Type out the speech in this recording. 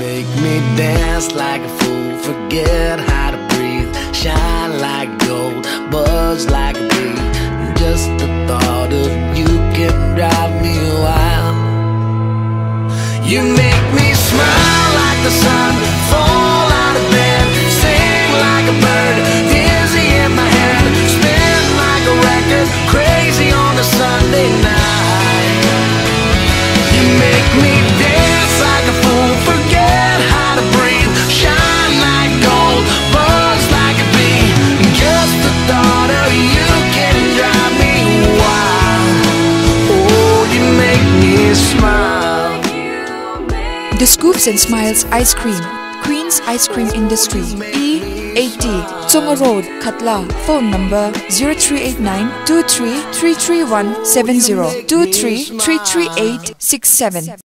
make me dance like a fool, forget how to breathe, shine like gold, buzz like a bee. Just the thought of you can drive me wild. You make me smile like the sun, fall out of bed, sing like a bird, dizzy in my head, spin like a record, crazy on a Sunday night. You make me dance like a fool, forget how to breathe, shine like gold, buzz like a bee. Just the thought of you can drive me wild. Oh, you make me smile. The Scoops and Smiles Ice Cream, Queen's Ice Cream Industry, E80, Tsonga Road, Katla. Phone number 0389 23 33170, 23 33867.